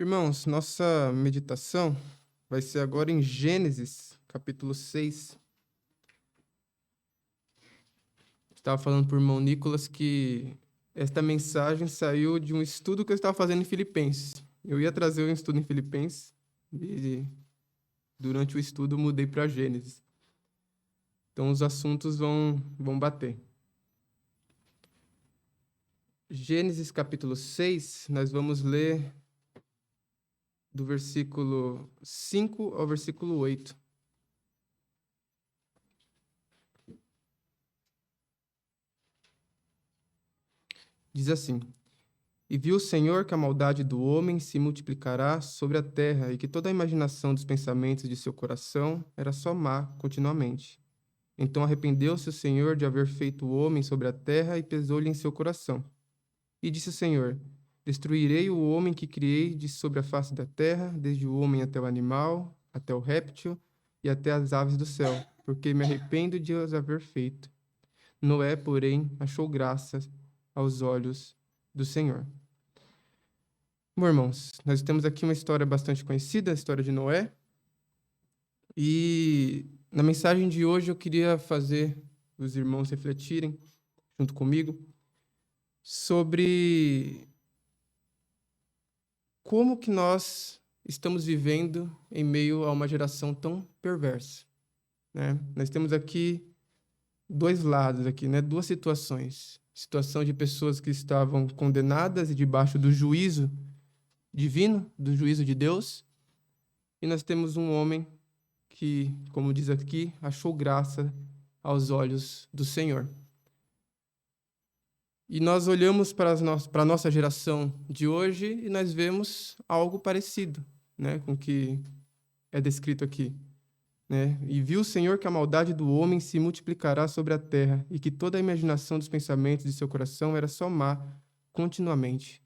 Irmãos, nossa meditação vai ser agora em Gênesis, capítulo 6. Estava falando para o irmão Nicolas que esta mensagem saiu de um estudo que eu estava fazendo em Filipenses. Eu ia trazer um estudo em Filipenses e durante o estudo mudei para Gênesis. Então os assuntos vão bater. Gênesis capítulo 6, nós vamos ler do versículo 5 ao versículo 8. Diz assim: E viu o Senhor que a maldade do homem se multiplicará sobre a terra, e que toda a imaginação dos pensamentos de seu coração era só má continuamente. Então arrependeu-se o Senhor de haver feito o homem sobre a terra, e pesou-lhe em seu coração. E disse o Senhor: Destruirei o homem que criei de sobre a face da terra, desde o homem até o animal, até o réptil e até as aves do céu, porque me arrependo de os haver feito. Noé, porém, achou graça aos olhos do Senhor. Bom, irmãos, nós temos aqui uma história bastante conhecida, a história de Noé. E na mensagem de hoje eu queria fazer os irmãos refletirem, junto comigo, sobre como que nós estamos vivendo em meio a uma geração tão perversa, né? Nós temos aqui dois lados aqui, né? Duas situações. Situação de pessoas que estavam condenadas e debaixo do juízo divino, do juízo de Deus. E nós temos um homem que, como diz aqui, achou graça aos olhos do Senhor. E nós olhamos para a nossa geração de hoje e nós vemos algo parecido, né, com o que é descrito aqui, né? E viu o Senhor que a maldade do homem se multiplicará sobre a terra e que toda a imaginação dos pensamentos de seu coração era só má continuamente.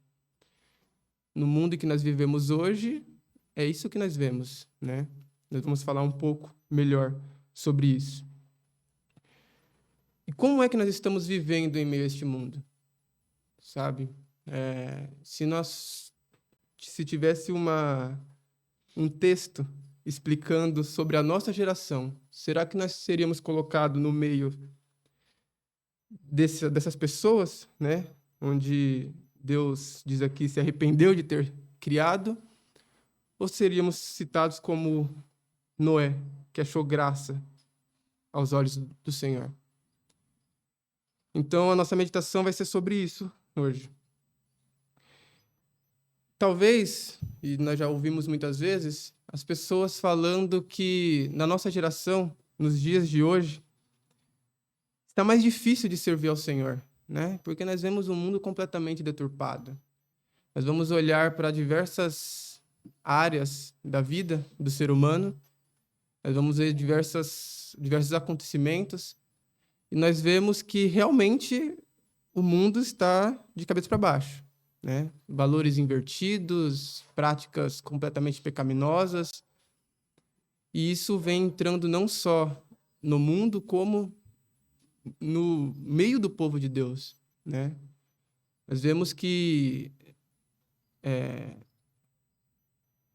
No mundo em que nós vivemos hoje, é isso que nós vemos, né? Nós vamos falar um pouco melhor sobre isso. E como é que nós estamos vivendo em meio a este mundo? Sabe? Se tivesse um texto explicando sobre a nossa geração, será que nós seríamos colocados no meio dessas pessoas, né? Onde Deus diz aqui se arrependeu de ter criado, ou seríamos citados como Noé, que achou graça aos olhos do Senhor? Então, a nossa meditação vai ser sobre isso hoje. Talvez, e nós já ouvimos muitas vezes, as pessoas falando que na nossa geração, nos dias de hoje, está mais difícil de servir ao Senhor, né? Porque nós vemos um mundo completamente deturpado. Nós vamos olhar para diversas áreas da vida do ser humano, nós vamos ver diversos acontecimentos, e nós vemos que realmente o mundo está de cabeça para baixo, né? Valores invertidos, práticas completamente pecaminosas. E isso vem entrando não só no mundo, como no meio do povo de Deus, né? Nós vemos que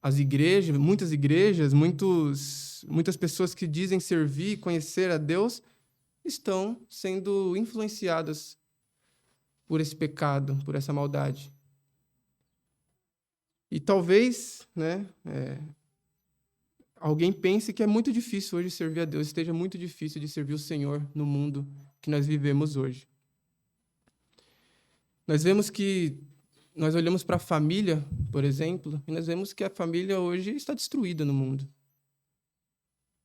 as igrejas, muitas pessoas que dizem servir e conhecer a Deus estão sendo influenciadas por esse pecado, por essa maldade. E talvez, né, alguém pense que é muito difícil hoje servir a Deus, esteja muito difícil de servir o Senhor no mundo que nós vivemos hoje. Nós vemos que nós olhamos para a família, por exemplo, e nós vemos que a família hoje está destruída no mundo.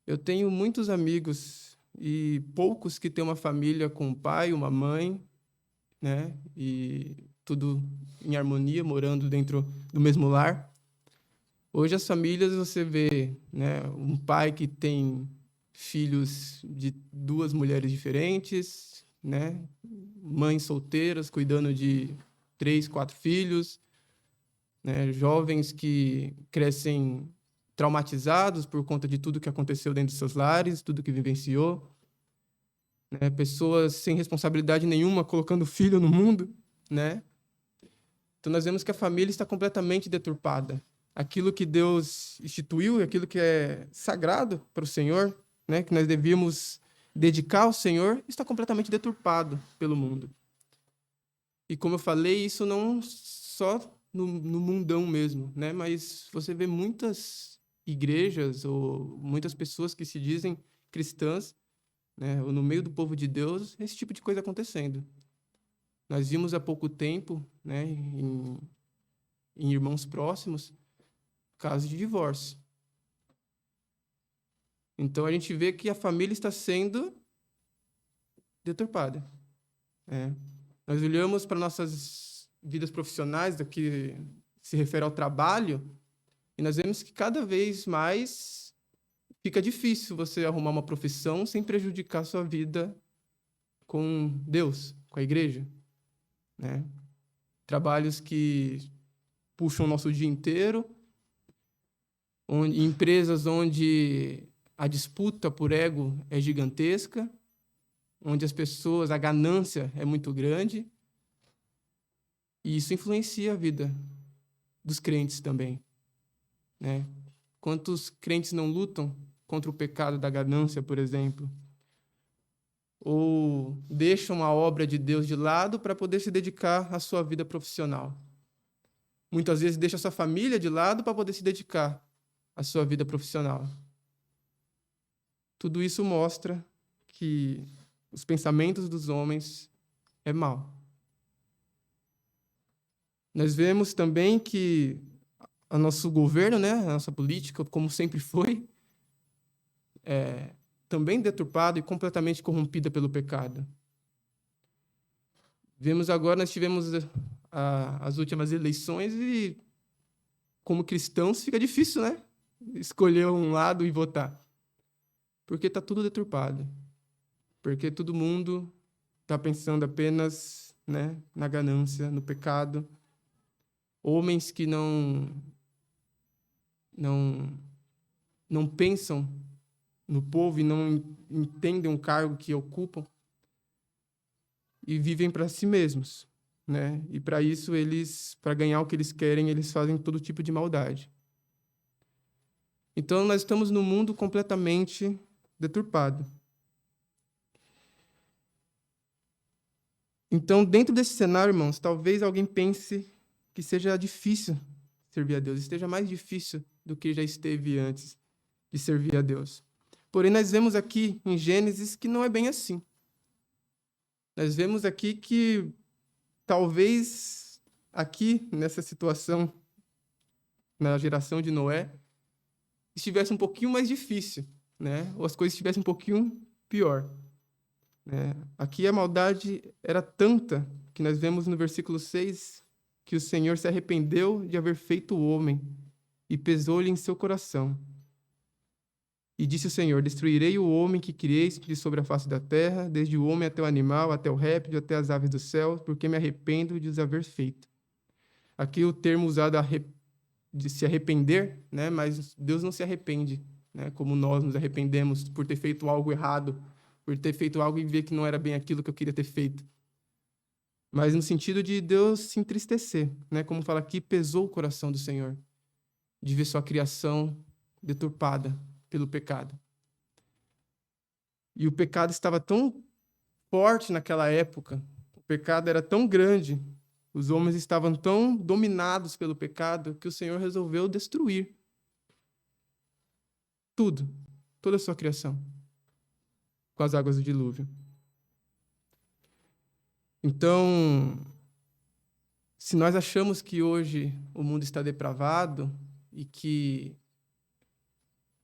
Eu tenho muitos amigos e poucos que têm uma família com um pai, uma mãe, né, e tudo em harmonia, morando dentro do mesmo lar. Hoje as famílias, você vê, né, um pai que tem filhos de duas mulheres diferentes, né, mães solteiras cuidando de 3, 4 filhos, né, jovens que crescem traumatizados por conta de tudo que aconteceu dentro dos seus lares, tudo que vivenciou, né, pessoas sem responsabilidade nenhuma colocando filho no mundo, né? Então nós vemos que a família está completamente deturpada. aquilo que Deus instituiu, aquilo que é sagrado para o Senhor, né, que nós devíamos dedicar ao Senhor, está completamente deturpado pelo mundo. E como eu falei, isso não só no mundão mesmo, né, mas você vê muitas igrejas ou muitas pessoas que se dizem cristãs, né, ou no meio do povo de Deus, esse tipo de coisa acontecendo. Nós vimos há pouco tempo, né, em irmãos próximos, casos de divórcio. Então, a gente vê que a família está sendo deturpada. Nós olhamos para nossas vidas profissionais, do que se refere ao trabalho, e nós vemos que cada vez mais fica difícil você arrumar uma profissão sem prejudicar sua vida com Deus, com a igreja, né? Trabalhos que puxam o nosso dia inteiro, empresas onde a disputa por ego é gigantesca, onde as pessoas, a ganância é muito grande, e isso influencia a vida dos crentes também, né? Quantos crentes não lutam contra o pecado da ganância, por exemplo? Ou deixam a obra de Deus de lado para poder se dedicar à sua vida profissional? Muitas vezes deixa a sua família de lado para poder se dedicar à sua vida profissional. Tudo isso mostra que os pensamentos dos homens é mal. Nós vemos também que o nosso governo, né, a nossa política, como sempre foi, também deturpada e completamente corrompida pelo pecado. Vemos agora, nós tivemos as últimas eleições e, como cristãos, fica difícil, né, escolher um lado e votar. Porque está tudo deturpado. Porque todo mundo está pensando apenas, né, na ganância, no pecado. Homens que não pensam no povo e não entendem o cargo que ocupam e vivem para si mesmos, né? E para isso para ganhar o que eles querem, eles fazem todo tipo de maldade. Então nós estamos num mundo completamente deturpado. Então, dentro desse cenário, irmãos, talvez alguém pense que seja difícil servir a Deus, esteja mais difícil do que já esteve antes de servir a Deus. Porém, nós vemos aqui em Gênesis que não é bem assim. Nós vemos aqui que talvez aqui, nessa situação, na geração de Noé, estivesse um pouquinho mais difícil, né? Ou as coisas estivessem um pouquinho pior. Aqui a maldade era tanta que nós vemos no versículo 6 que o Senhor se arrependeu de haver feito o homem e pesou-lhe em seu coração. E disse o Senhor: destruirei o homem que criei de sobre a face da terra, desde o homem até o animal, até o réptil, até as aves do céu, porque me arrependo de os haver feito. Aqui o termo usado de se arrepender, né? Mas Deus não se arrepende, né? Como nós nos arrependemos por ter feito algo errado, por ter feito algo e ver que não era bem aquilo que eu queria ter feito. Mas no sentido de Deus se entristecer, né? Como fala aqui, pesou o coração do Senhor de ver sua criação deturpada pelo pecado. E o pecado estava tão forte naquela época, o pecado era tão grande, os homens estavam tão dominados pelo pecado, que o Senhor resolveu destruir tudo, toda a sua criação, com as águas do dilúvio. Então, se nós achamos que hoje o mundo está depravado e que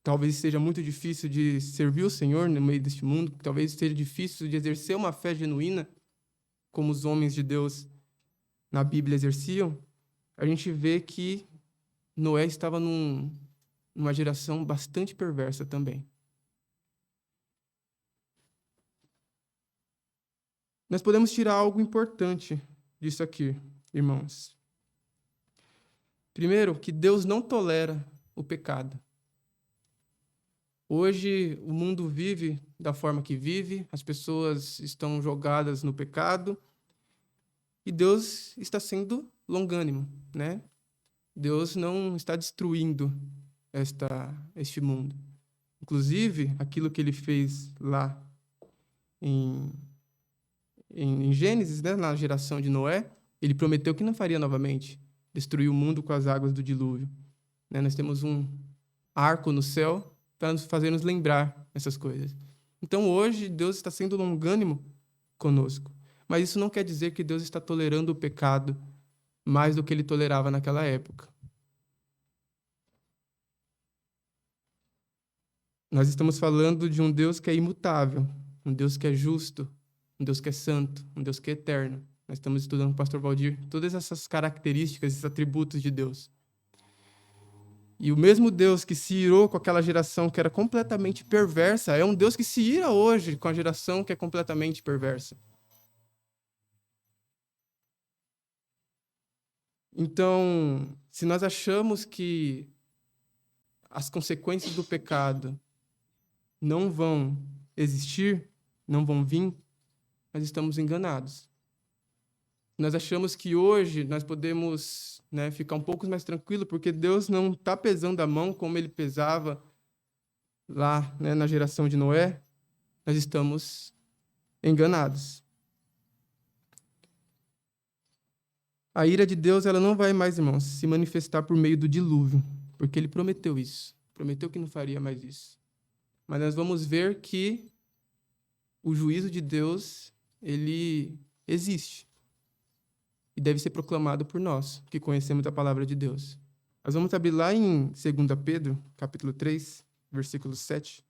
talvez seja muito difícil de servir o Senhor no meio deste mundo, talvez seja difícil de exercer uma fé genuína, como os homens de Deus na Bíblia exerciam, a gente vê que Noé estava numa geração bastante perversa também. Nós podemos tirar algo importante disso aqui, irmãos. Primeiro, que Deus não tolera o pecado. Hoje, o mundo vive da forma que vive, as pessoas estão jogadas no pecado, e Deus está sendo longânimo, né? Deus não está destruindo este mundo. Inclusive, aquilo que ele fez lá em, em Gênesis, né, na geração de Noé, ele prometeu que não faria novamente, destruir o mundo com as águas do dilúvio. Né? Nós temos um arco no céu para nos fazer nos lembrar essas coisas. Então, hoje, Deus está sendo longânimo conosco. Mas isso não quer dizer que Deus está tolerando o pecado mais do que ele tolerava naquela época. Nós estamos falando de um Deus que é imutável, um Deus que é justo, um Deus que é santo, um Deus que é eterno. Nós estamos estudando com o pastor Valdir todas essas características, esses atributos de Deus. E o mesmo Deus que se irou com aquela geração que era completamente perversa, é um Deus que se ira hoje com a geração que é completamente perversa. Então, se nós achamos que as consequências do pecado não vão existir, não vão vir, nós estamos enganados. Nós achamos que hoje nós podemos, né, ficar um pouco mais tranquilo, porque Deus não está pesando a mão como ele pesava lá, né, na geração de Noé. Nós estamos enganados. A ira de Deus, ela não vai mais, irmãos, se manifestar por meio do dilúvio, porque ele prometeu isso. Prometeu que não faria mais isso. Mas nós vamos ver que o juízo de Deus, ele existe. E deve ser proclamado por nós, que conhecemos a palavra de Deus. Nós vamos abrir lá em 2 Pedro, capítulo 3, versículo 7.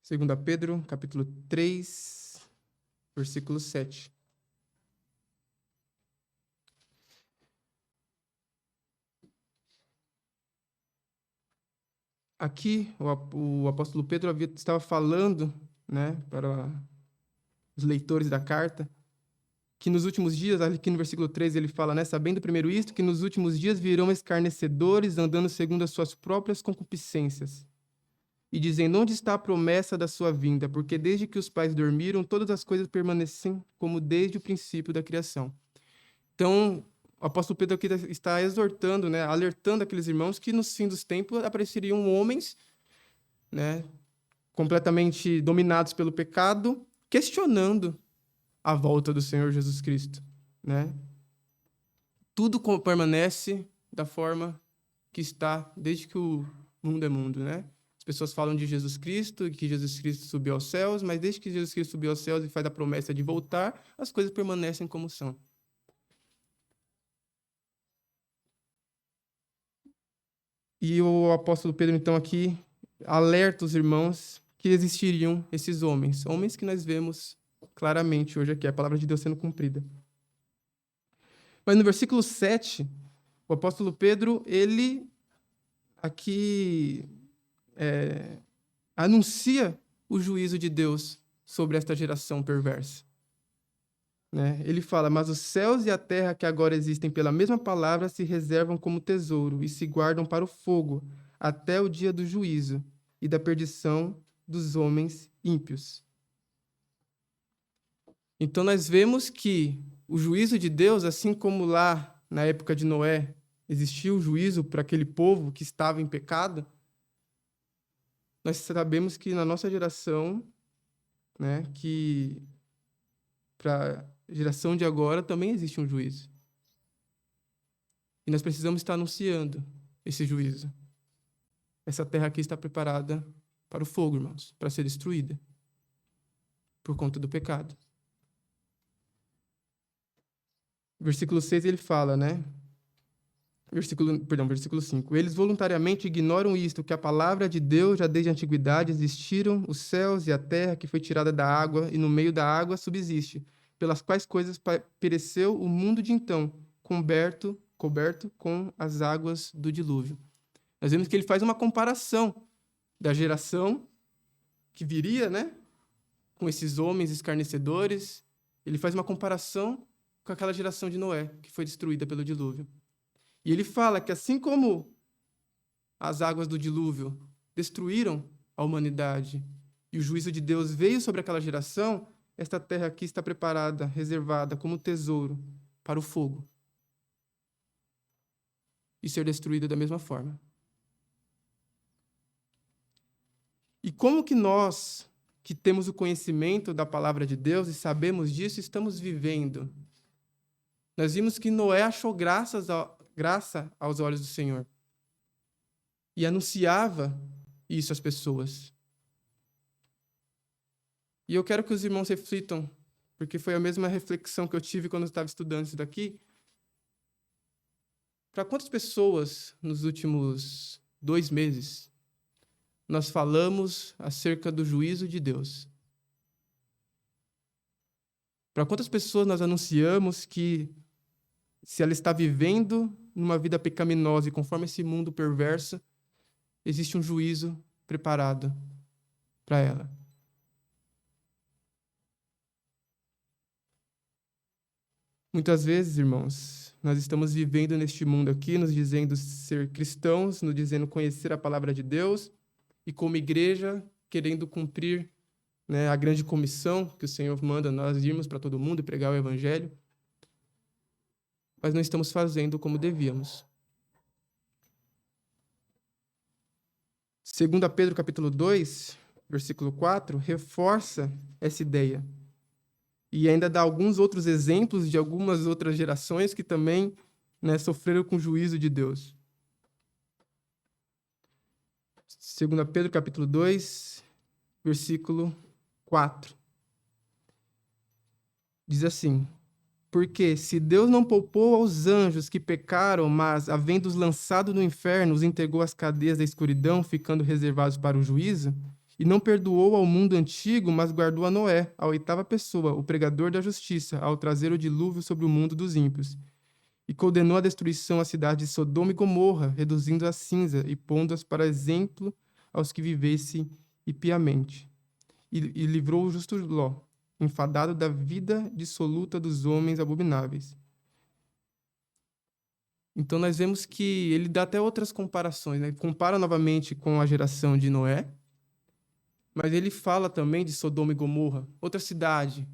Segunda Pedro, capítulo 3, versículo 7. Aqui, o apóstolo Pedro estava falando, né, para os leitores da carta, que nos últimos dias, aqui no versículo 3, ele fala, né, sabendo primeiro isto, que nos últimos dias virão escarnecedores, andando segundo as suas próprias concupiscências, e dizendo, onde está a promessa da sua vinda? Porque desde que os pais dormiram, todas as coisas permanecem como desde o princípio da criação. Então, o apóstolo Pedro aqui está exortando, né, alertando aqueles irmãos que nos fins dos tempos apareceriam homens, né, completamente dominados pelo pecado, questionando a volta do Senhor Jesus Cristo, né? Tudo permanece da forma que está desde que o mundo é mundo, né? As pessoas falam de Jesus Cristo, que Jesus Cristo subiu aos céus, mas desde que Jesus Cristo subiu aos céus e faz a promessa de voltar, as coisas permanecem como são. E o apóstolo Pedro, então, aqui alerta os irmãos que existiriam esses homens, homens que nós vemos claramente hoje aqui, a palavra de Deus sendo cumprida. Mas no versículo 7, o apóstolo Pedro, ele aqui anuncia o juízo de Deus sobre esta geração perversa. Né? Ele fala, mas os céus e a terra que agora existem pela mesma palavra se reservam como tesouro e se guardam para o fogo, até o dia do juízo e da perdição dos homens ímpios. Então nós vemos que o juízo de Deus, assim como lá na época de Noé existiu o juízo para aquele povo que estava em pecado, nós sabemos que na nossa geração, né, que para a geração de agora também existe um juízo. E nós precisamos estar anunciando esse juízo. Essa terra aqui está preparada para o fogo, irmãos, para ser destruída por conta do pecado. Versículo 6 ele fala, né? Versículo 5. Eles voluntariamente ignoram isto, que a palavra de Deus já desde a antiguidade existiram os céus e a terra que foi tirada da água e no meio da água subsiste, pelas quais coisas pereceu o mundo de então, coberto com as águas do dilúvio. Nós vemos que ele faz uma comparação da geração que viria, né, com esses homens escarnecedores. Ele faz uma comparação com aquela geração de Noé, que foi destruída pelo dilúvio. E ele fala que assim como as águas do dilúvio destruíram a humanidade e o juízo de Deus veio sobre aquela geração, esta terra aqui está preparada, reservada como tesouro para o fogo e ser destruída da mesma forma. E como que nós, que temos o conhecimento da palavra de Deus e sabemos disso, estamos vivendo? Nós vimos que Noé achou graça aos olhos do Senhor e anunciava isso às pessoas. E eu quero que os irmãos reflitam, porque foi a mesma reflexão que eu tive quando eu estava estudando isso daqui. Para quantas pessoas nos últimos 2 meses nós falamos acerca do juízo de Deus? Para quantas pessoas nós anunciamos que, se ela está vivendo numa vida pecaminosa e conforme esse mundo perverso, existe um juízo preparado para ela? Muitas vezes, irmãos, nós estamos vivendo neste mundo aqui, nos dizendo ser cristãos, nos dizendo conhecer a palavra de Deus, e como igreja, querendo cumprir, né, a grande comissão que o Senhor manda nós irmos para todo mundo e pregar o evangelho, mas não estamos fazendo como devíamos. 2 Pedro capítulo 2, versículo 4, reforça essa ideia. E ainda dá alguns outros exemplos de algumas outras gerações que também, né, sofreram com o juízo de Deus. 2 Pedro capítulo 2, versículo 4. Diz assim: porque se Deus não poupou aos anjos que pecaram, mas, havendo-os lançado no inferno, os entregou às cadeias da escuridão, ficando reservados para o juízo, e não perdoou ao mundo antigo, mas guardou a Noé, a 8ª pessoa, o pregador da justiça, ao trazer o dilúvio sobre o mundo dos ímpios, e condenou à destruição a cidade de Sodoma e Gomorra, reduzindo-a a cinza e pondo-as para exemplo aos que vivessem impiamente. E livrou o justo Ló, enfadado da vida dissoluta dos homens abomináveis. Então nós vemos que ele dá até outras comparações, né? Ele compara novamente com a geração de Noé, mas ele fala também de Sodoma e Gomorra, outra cidade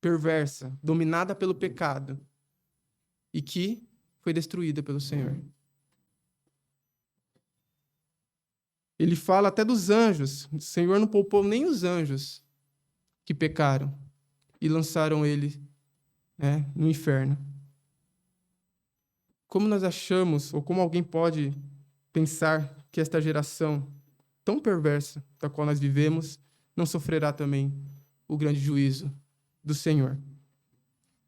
perversa, dominada pelo pecado, e que foi destruída pelo Senhor. Ele fala até dos anjos. O Senhor não poupou nem os anjos que pecaram e lançaram ele, né, no inferno. Como nós achamos, ou como alguém pode pensar que esta geração tão perversa da qual nós vivemos não sofrerá também o grande juízo do Senhor?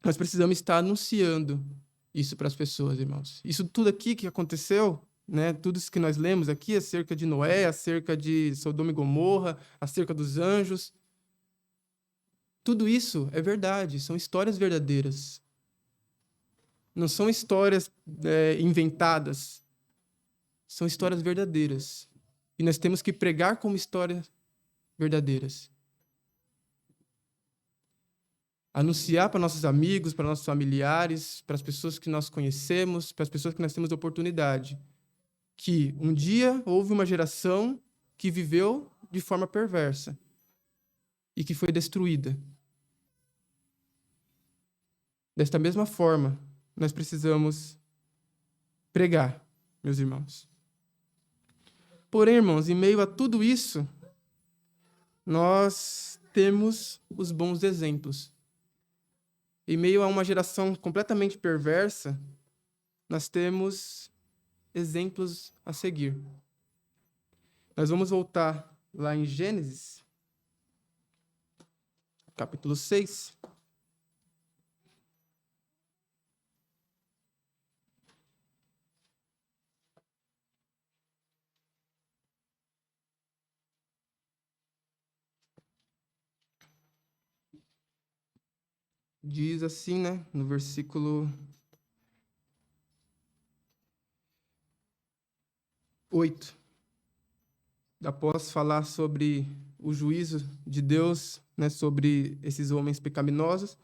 Nós precisamos estar anunciando isso para as pessoas, irmãos. Isso tudo aqui que aconteceu, né, tudo isso que nós lemos aqui acerca de Noé, acerca de Sodoma e Gomorra, acerca dos anjos, tudo isso é verdade, são histórias verdadeiras. Não são histórias inventadas, são histórias verdadeiras. E nós temos que pregar como histórias verdadeiras. Anunciar para nossos amigos, para nossos familiares, para as pessoas que nós conhecemos, para as pessoas que nós temos oportunidade, que um dia houve uma geração que viveu de forma perversa e que foi destruída. Desta mesma forma, nós precisamos pregar, meus irmãos. Porém, irmãos, em meio a tudo isso, nós temos os bons exemplos. Em meio a uma geração completamente perversa, nós temos exemplos a seguir. Nós vamos voltar lá em Gênesis, capítulo 6. Diz assim, né, no versículo 8. Após falar sobre o juízo de Deus, né, sobre esses homens pecaminosos,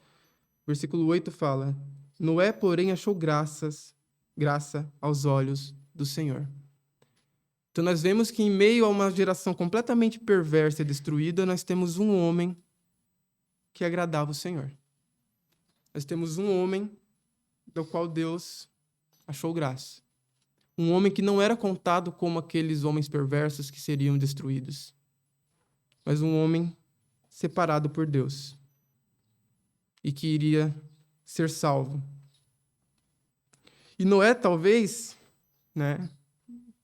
Versículo 8 fala: Noé, porém, achou graça aos olhos do Senhor. Então nós vemos que em meio a uma geração completamente perversa e destruída, nós temos um homem que agradava o Senhor. Nós temos um homem do qual Deus achou graça. Um homem que não era contado como aqueles homens perversos que seriam destruídos, mas um homem separado por Deus e que iria ser salvo. E Noé, talvez, né,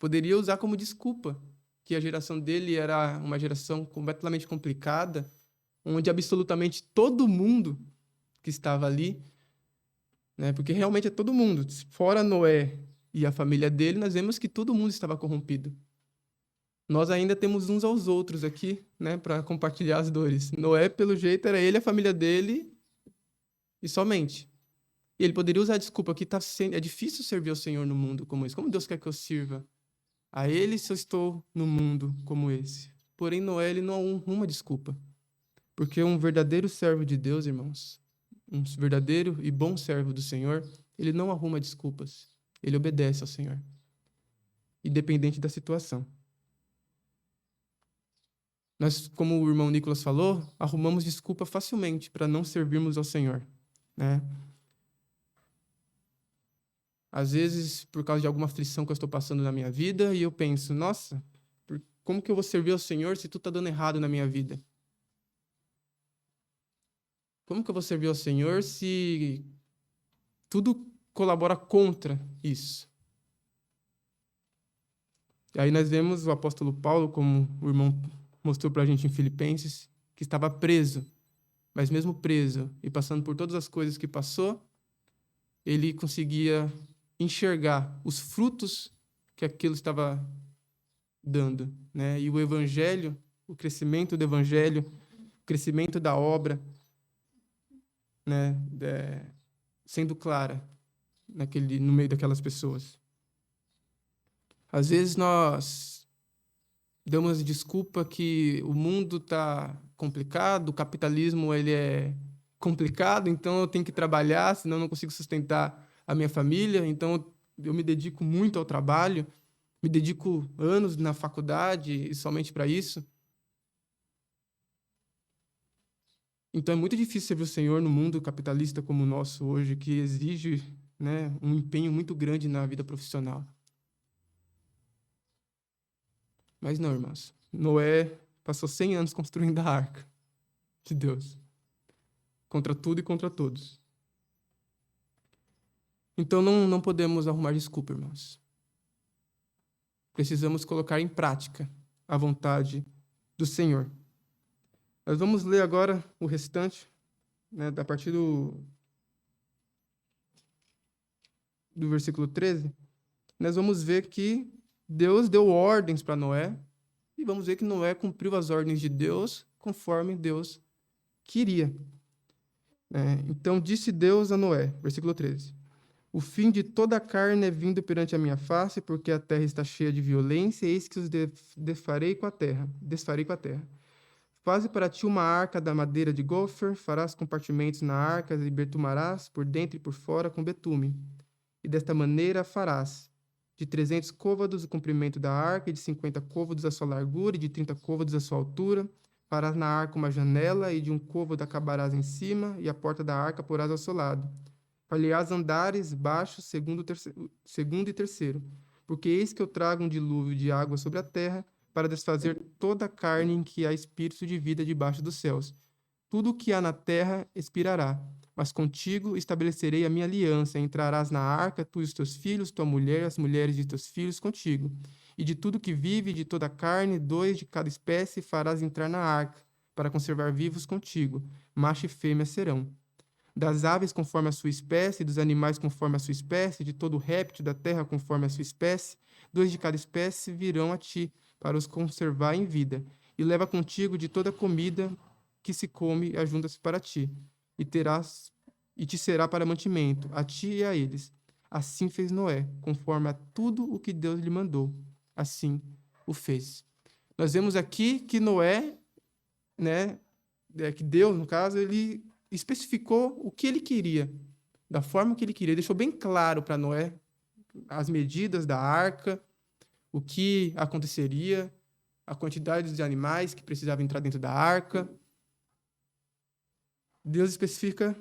poderia usar como desculpa que a geração dele era uma geração completamente complicada, onde absolutamente todo mundo que estava ali, né, porque realmente é todo mundo, fora Noé e a família dele, nós vemos que todo mundo estava corrompido. Nós ainda temos uns aos outros aqui, né, para compartilhar as dores. Noé, pelo jeito, era ele, a família dele e somente. E ele poderia usar a desculpa que é difícil servir ao Senhor no mundo como esse. Como Deus quer que eu sirva a Ele se eu estou no mundo como esse? Porém, Noé, ele não arruma desculpa. Porque um verdadeiro servo de Deus, irmãos, um verdadeiro e bom servo do Senhor, ele não arruma desculpas. Ele obedece ao Senhor, independente da situação. Nós, como o irmão Nicolas falou, arrumamos desculpa facilmente para não servirmos ao Senhor, né? Às vezes, por causa de alguma aflição que eu estou passando na minha vida, e eu penso, nossa, como que eu vou servir ao Senhor se tudo está dando errado na minha vida? Como que eu vou servir ao Senhor se tudo colabora contra isso? E aí nós vemos o apóstolo Paulo, como o irmão mostrou para a gente em Filipenses, que estava preso, mas mesmo preso e passando por todas as coisas que passou, ele conseguia enxergar os frutos que aquilo estava dando, né? E o evangelho, o crescimento do evangelho, o crescimento da obra, né, sendo clara no meio daquelas pessoas. Às vezes nós damos desculpa que o mundo está complicado, o capitalismo ele é complicado, então eu tenho que trabalhar, senão eu não consigo sustentar a minha família, então eu me dedico muito ao trabalho, me dedico anos na faculdade e somente para isso. Então é muito difícil servir o Senhor no mundo capitalista como o nosso hoje, que exige, né, um empenho muito grande na vida profissional. Mas não, irmãos. Noé passou 100 anos construindo a arca de Deus, contra tudo e contra todos. Então não podemos arrumar desculpa, irmãos. Precisamos colocar em prática a vontade do Senhor. Nós vamos ler agora o restante, né, a partir do versículo 13. Nós vamos ver que Deus deu ordens para Noé, e vamos ver que Noé cumpriu as ordens de Deus conforme Deus queria. Então disse Deus a Noé, versículo 13: O fim de toda a carne é vindo perante a minha face, porque a terra está cheia de violência, eis que os desfarei com a terra. Faze para ti uma arca da madeira de gofer, farás compartimentos na arca e betumarás por dentro e por fora com betume. E desta maneira farás de 300 côvados o comprimento da arca, e de 50 côvados a sua largura, e de 30 côvados a sua altura. Farás na arca uma janela, e de um côvado acabarás em cima, e a porta da arca porás ao seu lado. Falharás andares baixos, segundo e terceiro, porque eis que eu trago um dilúvio de água sobre a terra, para desfazer toda a carne em que há espírito de vida debaixo dos céus. Tudo o que há na terra expirará, mas contigo estabelecerei a minha aliança. Entrarás na arca, tu e os teus filhos, tua mulher, as mulheres de teus filhos contigo. E de tudo que vive, de toda a carne, 2 de cada espécie farás entrar na arca, para conservar vivos contigo. Macho e fêmea serão. Das aves conforme a sua espécie, dos animais conforme a sua espécie, de todo réptil da terra conforme a sua espécie, 2 de cada espécie virão a ti, para os conservar em vida. E leva contigo de toda a comida que se come, ajunta-se para ti, e te será para mantimento, a ti e a eles. Assim fez Noé, conforme a tudo o que Deus lhe mandou. Assim o fez. Nós vemos aqui que Noé, né, que Deus, no caso, ele especificou o que ele queria, da forma que ele queria. Ele deixou bem claro para Noé as medidas da arca, o que aconteceria, a quantidade de animais que precisavam entrar dentro da arca. Deus especifica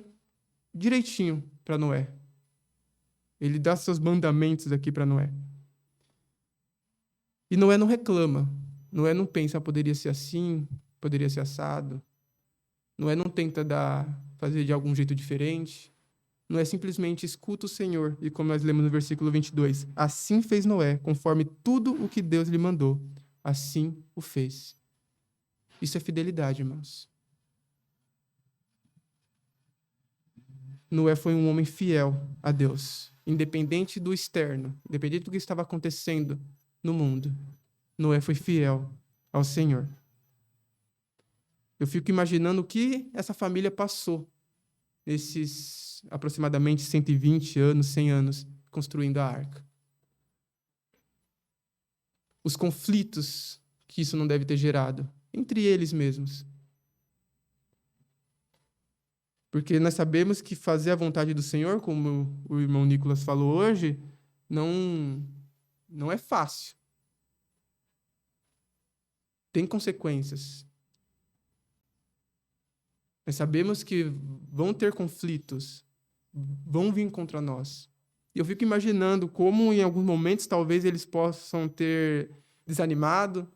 direitinho para Noé. Ele dá seus mandamentos aqui para Noé. E Noé não reclama. Noé não pensa, poderia ser assim, poderia ser assado. Noé não tenta fazer de algum jeito diferente. Noé simplesmente escuta o Senhor. E como nós lemos no versículo 22, assim fez Noé, conforme tudo o que Deus lhe mandou. Assim o fez. Isso é fidelidade, irmãos. Noé foi um homem fiel a Deus, independente do externo, independente do que estava acontecendo no mundo. Noé foi fiel ao Senhor. Eu fico imaginando o que essa família passou nesses aproximadamente 120 anos, 100 anos, construindo a arca. Os conflitos que isso não deve ter gerado entre eles mesmos. Porque nós sabemos que fazer a vontade do Senhor, como o irmão Nicolas falou hoje, não é fácil. Tem consequências. Nós sabemos que vão ter conflitos, vão vir contra nós. E eu fico imaginando como, em alguns momentos, talvez eles possam ter desanimado,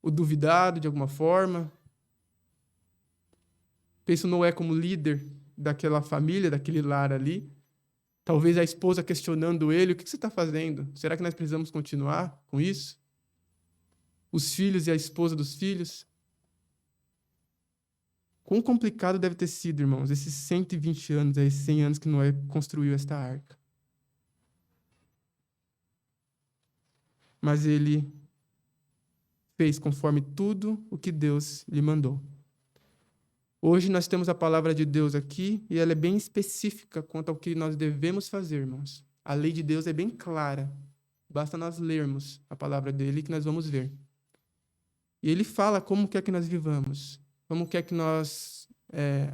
ou duvidado de alguma forma. Penso Noé como líder daquela família, daquele lar ali. Talvez a esposa questionando ele, o que você está fazendo? Será que nós precisamos continuar com isso? Os filhos e a esposa dos filhos. Quão complicado deve ter sido, irmãos, esses 120 anos, esses 100 anos que Noé construiu esta arca. Mas ele fez conforme tudo o que Deus lhe mandou. Hoje nós temos a palavra de Deus aqui e ela é bem específica quanto ao que nós devemos fazer, irmãos. A lei de Deus é bem clara. Basta nós lermos a palavra dele que nós vamos ver. E ele fala como quer que nós vivamos, como quer que nós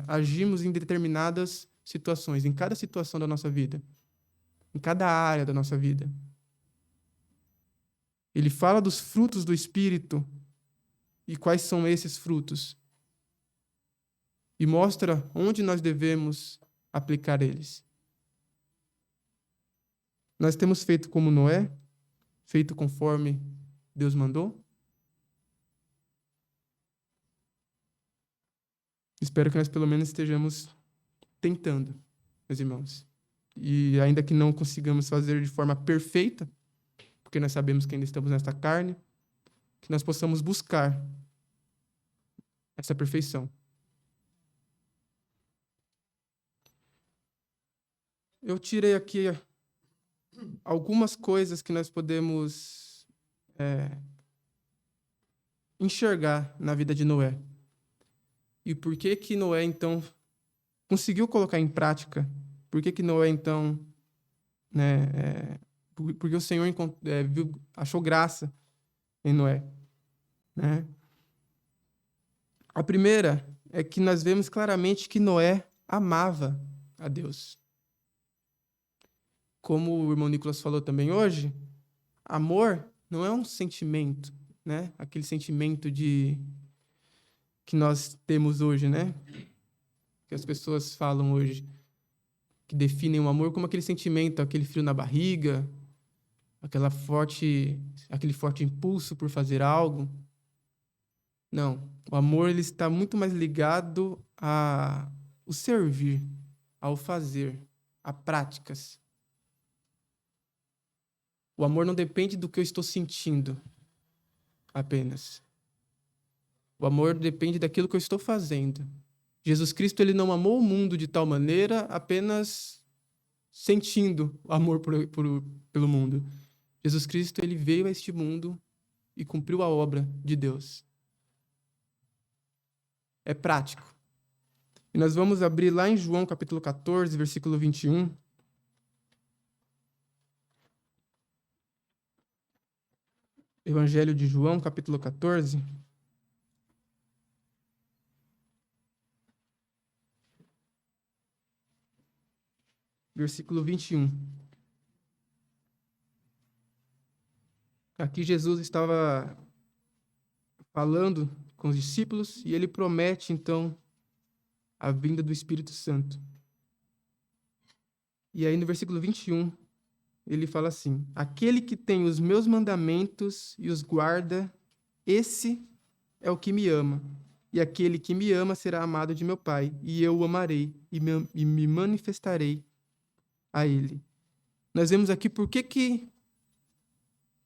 agimos em determinadas situações, em cada situação da nossa vida, em cada área da nossa vida. Ele fala dos frutos do Espírito e quais são esses frutos. E mostra onde nós devemos aplicar eles. Nós temos feito como Noé, feito conforme Deus mandou? Espero que nós pelo menos estejamos tentando, meus irmãos. E ainda que não consigamos fazer de forma perfeita, porque nós sabemos que ainda estamos nesta carne, que nós possamos buscar essa perfeição. Eu tirei aqui algumas coisas que nós podemos enxergar na vida de Noé. E por que que Noé, então, conseguiu colocar em prática? Por que que Noé, então, porque o Senhor achou graça em Noé, né? A primeira é que nós vemos claramente que Noé amava a Deus. Como o irmão Nicolas falou também hoje, amor não é um sentimento, né? Aquele sentimento que nós temos hoje, né? Que as pessoas falam hoje, que definem o amor como aquele sentimento, aquele frio na barriga, aquele forte impulso por fazer algo. Não, o amor ele está muito mais ligado ao servir, ao fazer, a práticas. O amor não depende do que eu estou sentindo apenas. O amor depende daquilo que eu estou fazendo. Jesus Cristo ele não amou o mundo de tal maneira apenas sentindo amor pelo mundo. Jesus Cristo ele veio a este mundo e cumpriu a obra de Deus. É prático. E nós vamos abrir lá em João capítulo 14, versículo 21. Evangelho de João, capítulo 14. versículo 21. Aqui Jesus estava falando com os discípulos e ele promete, então, a vinda do Espírito Santo. E aí, no versículo 21, ele fala assim: aquele que tem os meus mandamentos e os guarda, esse é o que me ama. E aquele que me ama será amado de meu Pai, e eu o amarei e me manifestarei a ele. Nós vemos aqui por que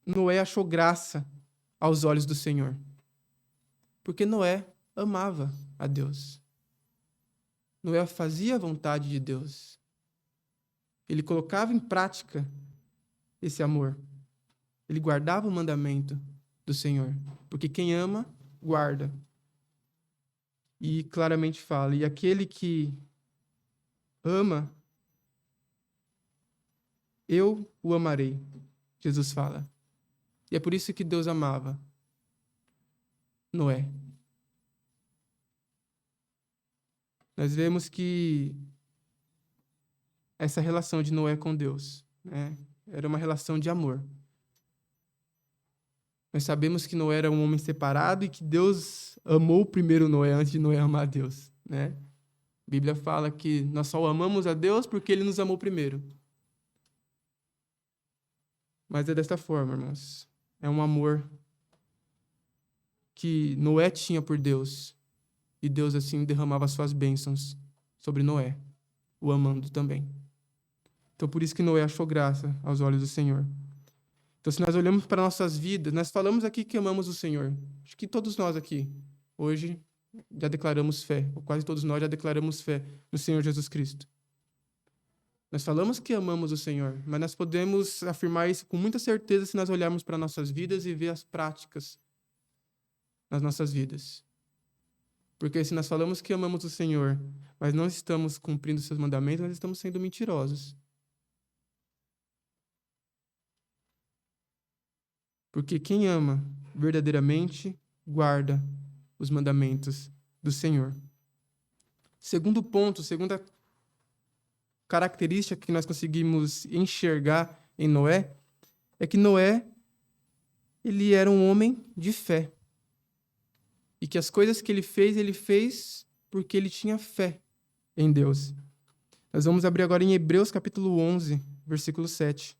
Noé achou graça aos olhos do Senhor. Porque Noé amava a Deus. Noé fazia a vontade de Deus. Ele colocava em prática esse amor. Ele guardava o mandamento do Senhor. Porque quem ama, guarda. E claramente fala, e aquele que ama, eu o amarei. Jesus fala. E é por isso que Deus amava Noé. Nós vemos que essa relação de Noé com Deus, né, era uma relação de amor. Nós sabemos que Noé era um homem separado e que Deus amou primeiro Noé antes de Noé amar a Deus, né? A Bíblia fala que nós só amamos a Deus porque ele nos amou primeiro. Mas é desta forma, irmãos. É um amor que Noé tinha por Deus. E Deus, assim, derramava suas bênçãos sobre Noé, o amando também. Então, por isso que Noé achou graça aos olhos do Senhor. Então, se nós olhamos para nossas vidas, nós falamos aqui que amamos o Senhor. Acho que todos nós aqui, hoje, já declaramos fé, ou quase todos nós já declaramos fé no Senhor Jesus Cristo. Nós falamos que amamos o Senhor, mas nós podemos afirmar isso com muita certeza se nós olharmos para nossas vidas e ver as práticas nas nossas vidas. Porque se nós falamos que amamos o Senhor, mas não estamos cumprindo seus mandamentos, nós estamos sendo mentirosos. Porque quem ama verdadeiramente guarda os mandamentos do Senhor. Segundo ponto, segunda característica que nós conseguimos enxergar em Noé é que Noé, ele era um homem de fé. E que as coisas que ele fez porque ele tinha fé em Deus. Nós vamos abrir agora em Hebreus capítulo 11, versículo 7.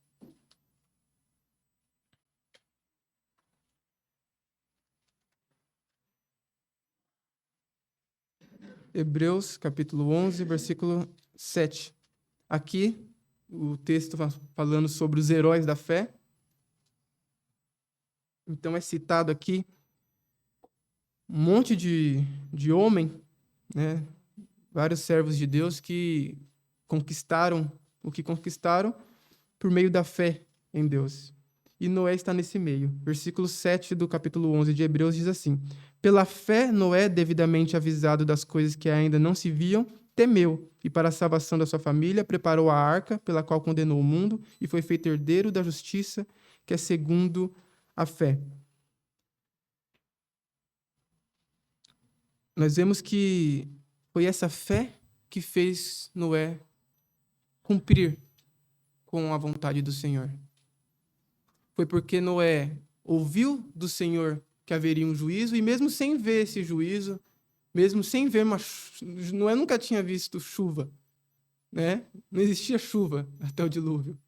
Hebreus capítulo 11, versículo 7. Aqui, o texto falando sobre os heróis da fé. Então, é citado aqui um monte de homem, né? Vários servos de Deus que conquistaram o que conquistaram por meio da fé em Deus. E Noé está nesse meio. Versículo 7 do capítulo 11 de Hebreus diz assim: pela fé, Noé, devidamente avisado das coisas que ainda não se viam, temeu, e para a salvação da sua família, preparou a arca, pela qual condenou o mundo, e foi feito herdeiro da justiça, que é segundo a fé. Nós vemos que foi essa fé que fez Noé cumprir com a vontade do Senhor. Foi porque Noé ouviu do Senhor que haveria um juízo, e mesmo sem ver esse juízo, mesmo sem ver Noé nunca tinha visto chuva, né? Não existia chuva até o dilúvio.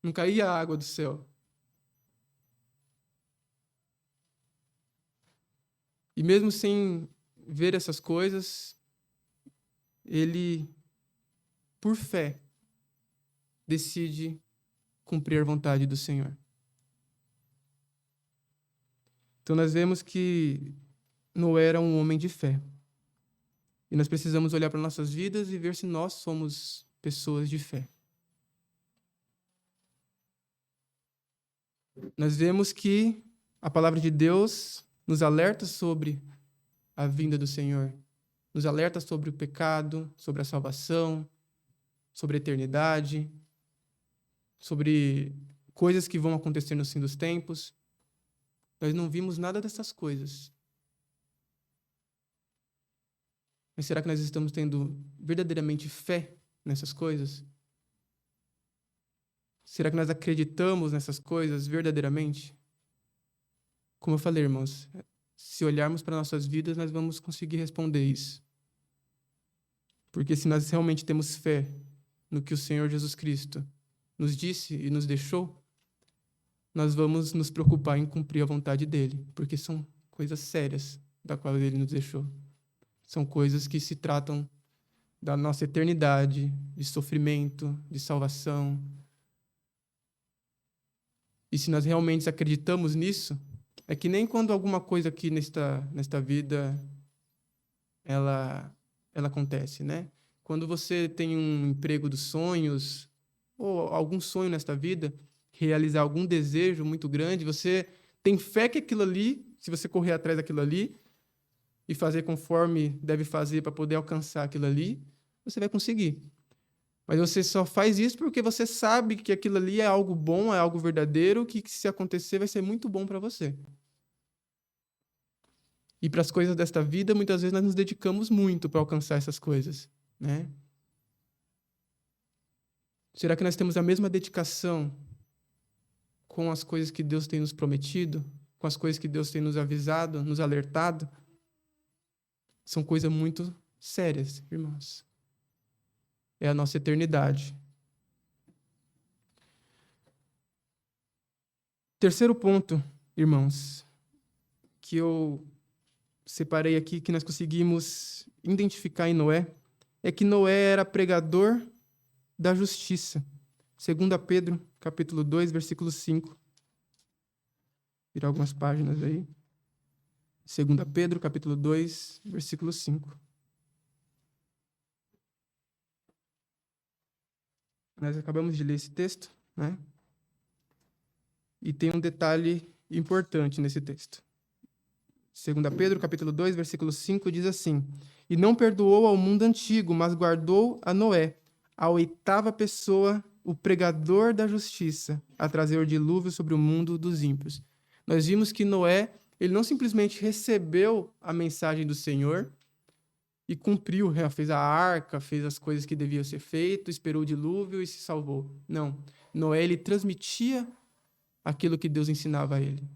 Não caía água do céu. E mesmo sem ver essas coisas, ele, por fé, decide cumprir a vontade do Senhor. Então nós vemos que Noé era um homem de fé. E nós precisamos olhar para nossas vidas e ver se nós somos pessoas de fé. Nós vemos que a palavra de Deus nos alerta sobre a vinda do Senhor, nos alerta sobre o pecado, sobre a salvação, sobre a eternidade, sobre coisas que vão acontecer no fim dos tempos. Nós não vimos nada dessas coisas. Mas será que nós estamos tendo verdadeiramente fé nessas coisas? Será que nós acreditamos nessas coisas verdadeiramente? Como eu falei, irmãos, se olharmos para nossas vidas, nós vamos conseguir responder isso. Porque se nós realmente temos fé no que o Senhor Jesus Cristo nos disse e nos deixou, nós vamos nos preocupar em cumprir a vontade dele, porque são coisas sérias da qual ele nos deixou. São coisas que se tratam da nossa eternidade, de sofrimento, de salvação. E se nós realmente acreditamos nisso, é que nem quando alguma coisa aqui nesta vida ela acontece, né? Quando você tem um emprego dos sonhos ou algum sonho nesta vida, realizar algum desejo muito grande, você tem fé que aquilo ali, se você correr atrás daquilo ali e fazer conforme deve fazer para poder alcançar aquilo ali, você vai conseguir. Mas você só faz isso porque você sabe que aquilo ali é algo bom, é algo verdadeiro, que se acontecer vai ser muito bom para você. E para as coisas desta vida, muitas vezes nós nos dedicamos muito para alcançar essas coisas, né? Será que nós temos a mesma dedicação com as coisas que Deus tem nos prometido, com as coisas que Deus tem nos avisado, nos alertado? São coisas muito sérias, irmãos. É a nossa eternidade. Terceiro ponto, irmãos, que eu separei aqui, que nós conseguimos identificar em Noé, é que Noé era pregador da justiça. 2 Pedro, capítulo 2, versículo 5. Virar algumas páginas aí. 2 Pedro, capítulo 2, versículo 5. Nós acabamos de ler esse texto, né? E tem um detalhe importante nesse texto. 2 Pedro, capítulo 2, versículo 5, diz assim: E não perdoou ao mundo antigo, mas guardou a Noé, a oitava pessoa, o pregador da justiça, a trazer o dilúvio sobre o mundo dos ímpios. Nós vimos que Noé, ele não simplesmente recebeu a mensagem do Senhor e cumpriu, fez a arca, fez as coisas que deviam ser feitas, esperou o dilúvio e se salvou. Não. Noé, ele transmitia aquilo que Deus ensinava a ele.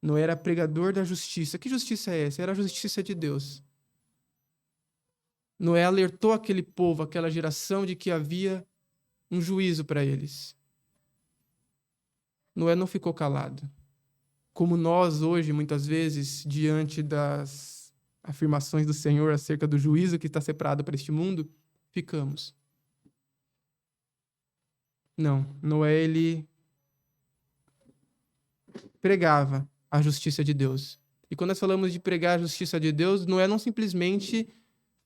Noé era pregador da justiça. Que justiça é essa? Era a justiça de Deus. Noé alertou aquele povo, aquela geração, de que havia um juízo para eles. Noé não ficou calado. Como nós hoje, muitas vezes, diante das afirmações do Senhor acerca do juízo que está separado para este mundo, ficamos. Não, Noé, ele pregava a justiça de Deus. E quando nós falamos de pregar a justiça de Deus, Noé não simplesmente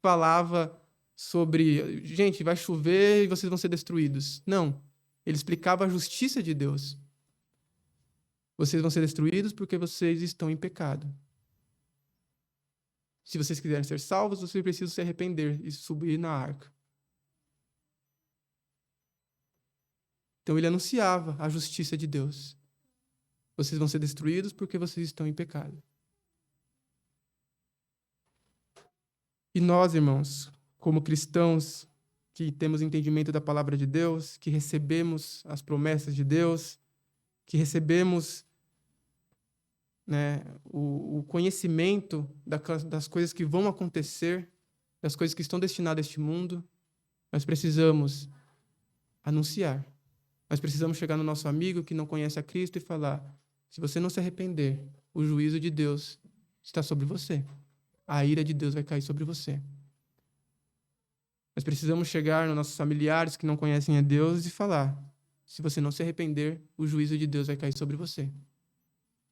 falava sobre, gente, vai chover e vocês vão ser destruídos. Não, ele explicava a justiça de Deus. Vocês vão ser destruídos porque vocês estão em pecado. Se vocês quiserem ser salvos, vocês precisam se arrepender e subir na arca. Então ele anunciava a justiça de Deus. Vocês vão ser destruídos porque vocês estão em pecado. E nós, irmãos, como cristãos que temos entendimento da palavra de Deus, que recebemos as promessas de Deus, que recebemos, né, o conhecimento das coisas que vão acontecer, das coisas que estão destinadas a este mundo, nós precisamos anunciar. Nós precisamos chegar no nosso amigo que não conhece a Cristo e falar: se você não se arrepender, o juízo de Deus está sobre você. A ira de Deus vai cair sobre você. Nós precisamos chegar nos nossos familiares que não conhecem a Deus e falar: se você não se arrepender, o juízo de Deus vai cair sobre você.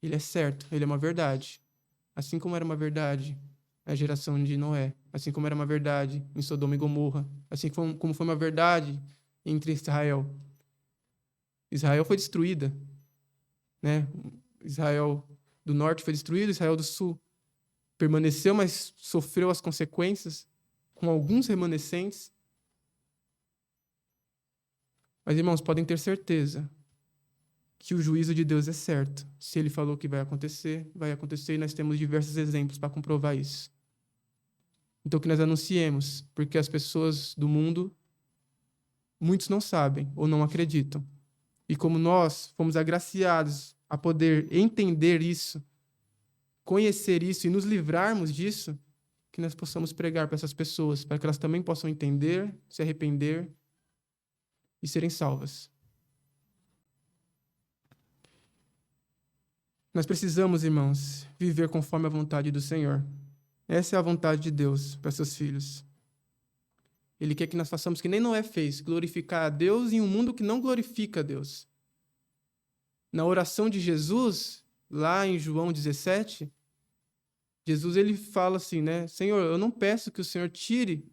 Ele é certo, ele é uma verdade. Assim como era uma verdade a geração de Noé, assim como era uma verdade em Sodoma e Gomorra, assim como foi uma verdade entre Israel. Israel foi destruída, né? Israel do norte foi destruído, Israel do sul permaneceu, mas sofreu as consequências com alguns remanescentes. Mas, irmãos, podem ter certeza que o juízo de Deus é certo. Se ele falou que vai acontecer, e nós temos diversos exemplos para comprovar isso. Então, que nós anunciemos, porque as pessoas do mundo muitos não sabem ou não acreditam. E como nós fomos agraciados a poder entender isso, conhecer isso e nos livrarmos disso, que nós possamos pregar para essas pessoas, para que elas também possam entender, se arrepender e serem salvas. Nós precisamos, irmãos, viver conforme a vontade do Senhor. Essa é a vontade de Deus para seus filhos. Ele quer que nós façamos que nem Noé fez, glorificar a Deus em um mundo que não glorifica a Deus. Na oração de Jesus, lá em João 17, Jesus ele fala assim, né? Senhor, eu não peço que o Senhor tire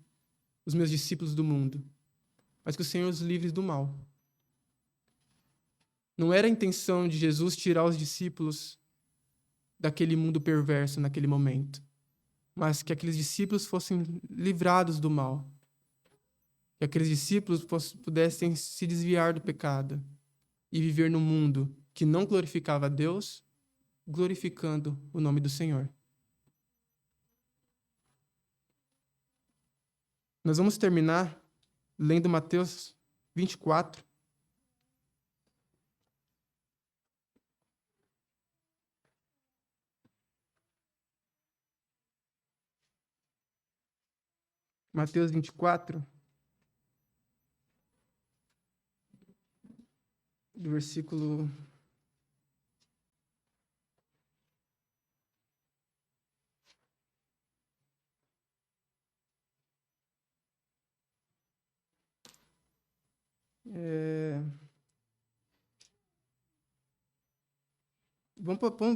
os meus discípulos do mundo, mas que o Senhor os livre do mal. Não era a intenção de Jesus tirar os discípulos daquele mundo perverso naquele momento, mas que aqueles discípulos fossem livrados do mal. Que aqueles discípulos pudessem se desviar do pecado e viver num mundo que não glorificava a Deus, glorificando o nome do Senhor. Nós vamos terminar lendo Mateus 24. Mateus 24, do versículo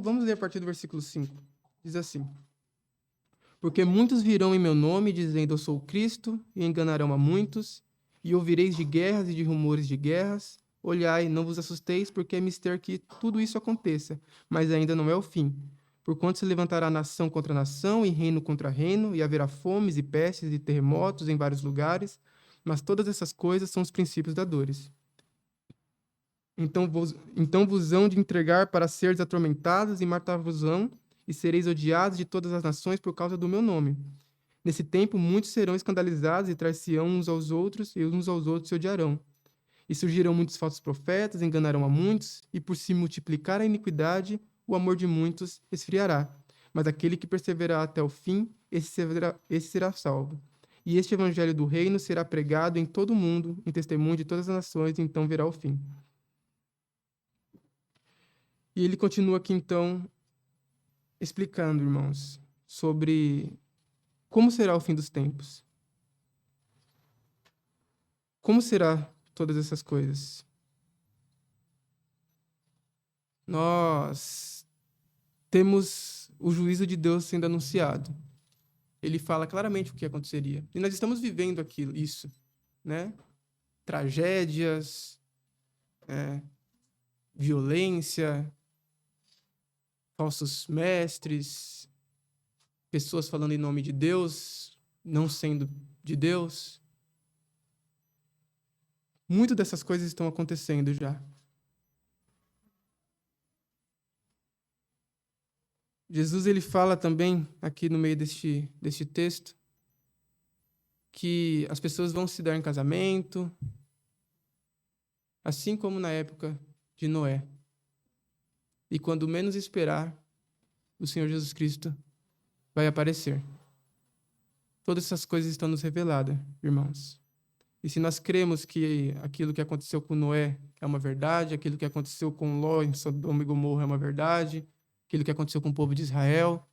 'Vamos ler a partir do versículo 5. Diz assim: Porque muitos virão em meu nome, dizendo, eu sou o Cristo, e enganarão a muitos, e ouvireis de guerras e de rumores de guerras. Olhai, não vos assusteis, porque é mister que tudo isso aconteça, mas ainda não é o fim. Porquanto se levantará nação contra nação, e reino contra reino, e haverá fomes e pestes e terremotos em vários lugares, mas todas essas coisas são os princípios da dores. Então vos hão de entregar para seres atormentados, e matar-vos-ão, e sereis odiados de todas as nações por causa do meu nome. Nesse tempo, muitos serão escandalizados e trair-se-ão uns aos outros, e uns aos outros se odiarão. E surgirão muitos falsos profetas, enganarão a muitos, e por se multiplicar a iniquidade, o amor de muitos esfriará. Mas aquele que perseverar até o fim, esse será salvo. E este evangelho do reino será pregado em todo o mundo, em testemunho de todas as nações, e então virá o fim. E ele continua aqui, então, explicando, irmãos, sobre como será o fim dos tempos. Como será todas essas coisas? Nós temos o juízo de Deus sendo anunciado. Ele fala claramente o que aconteceria. E nós estamos vivendo isso, né? Tragédias, violência, falsos mestres, pessoas falando em nome de Deus, não sendo de Deus. Muitas dessas coisas estão acontecendo já. Jesus ele fala também, aqui no meio deste texto, que as pessoas vão se dar em casamento, assim como na época de Noé. E quando menos esperar, o Senhor Jesus Cristo vai aparecer. Todas essas coisas estão nos reveladas, irmãos. E se nós cremos que aquilo que aconteceu com Noé é uma verdade, aquilo que aconteceu com Ló em Sodoma e Gomorra é uma verdade, aquilo que aconteceu com o povo de Israel,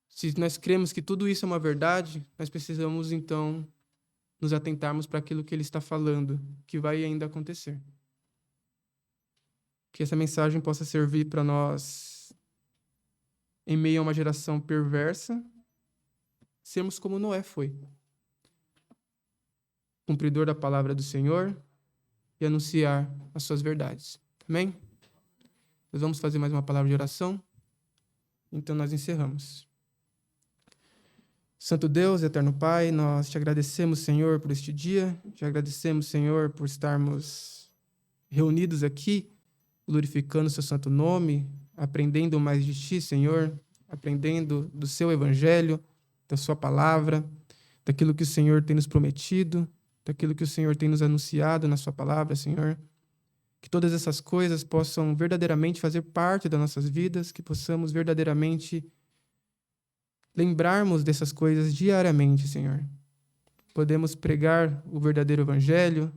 se nós cremos que tudo isso é uma verdade, nós precisamos, então, nos atentarmos para aquilo que ele está falando, que vai ainda acontecer. Que essa mensagem possa servir para nós, em meio a uma geração perversa, sermos como Noé foi. Cumpridor da palavra do Senhor e anunciar as suas verdades. Amém? Nós vamos fazer mais uma palavra de oração. Então nós encerramos. Santo Deus, eterno Pai, nós te agradecemos, Senhor, por este dia. Te agradecemos, Senhor, por estarmos reunidos aqui, glorificando o seu santo nome, aprendendo mais de ti, Senhor, aprendendo do seu evangelho, da sua palavra, daquilo que o Senhor tem nos prometido. daquilo que o Senhor tem nos anunciado na sua palavra, Senhor. Que todas essas coisas possam verdadeiramente fazer parte das nossas vidas, que possamos verdadeiramente lembrarmos dessas coisas diariamente, Senhor. Podemos pregar o verdadeiro evangelho,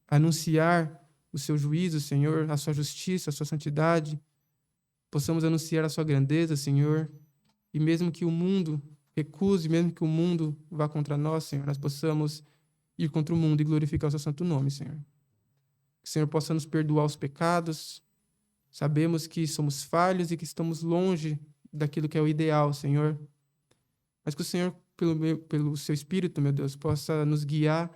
anunciar o seu juízo, Senhor, a sua justiça, a sua santidade. Possamos anunciar a sua grandeza, Senhor. E mesmo que o mundo recuse, mesmo que o mundo vá contra nós, Senhor, nós possamos ir contra o mundo e glorificar o seu santo nome, Senhor. Que o Senhor possa nos perdoar os pecados. Sabemos que somos falhos e que estamos longe daquilo que é o ideal, Senhor. Mas que o Senhor, pelo seu Espírito, meu Deus, possa nos guiar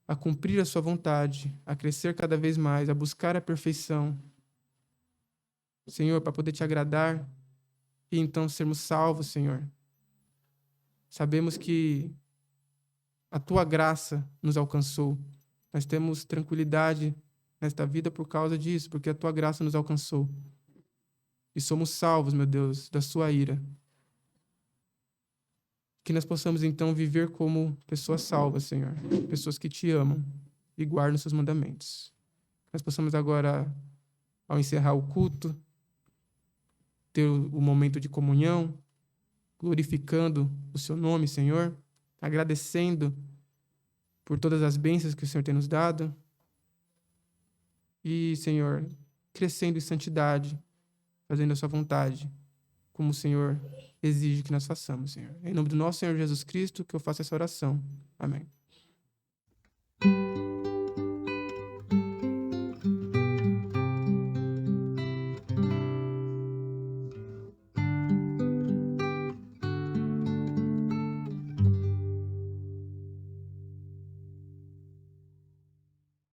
a cumprir a sua vontade, a crescer cada vez mais, a buscar a perfeição. Senhor, para poder te agradar e então sermos salvos, Senhor. Sabemos que a tua graça nos alcançou. Nós temos tranquilidade nesta vida por causa disso, porque a tua graça nos alcançou. E somos salvos, meu Deus, da sua ira. Que nós possamos, então, viver como pessoas salvas, Senhor. Pessoas que te amam e guardam os seus mandamentos. Que nós possamos agora, ao encerrar o culto, ter o momento de comunhão, glorificando o seu nome, Senhor, agradecendo por todas as bênçãos que o Senhor tem nos dado. E, Senhor, crescendo em santidade, fazendo a sua vontade, como o Senhor exige que nós façamos, Senhor. Em nome do nosso Senhor Jesus Cristo, que eu faço essa oração. Amém.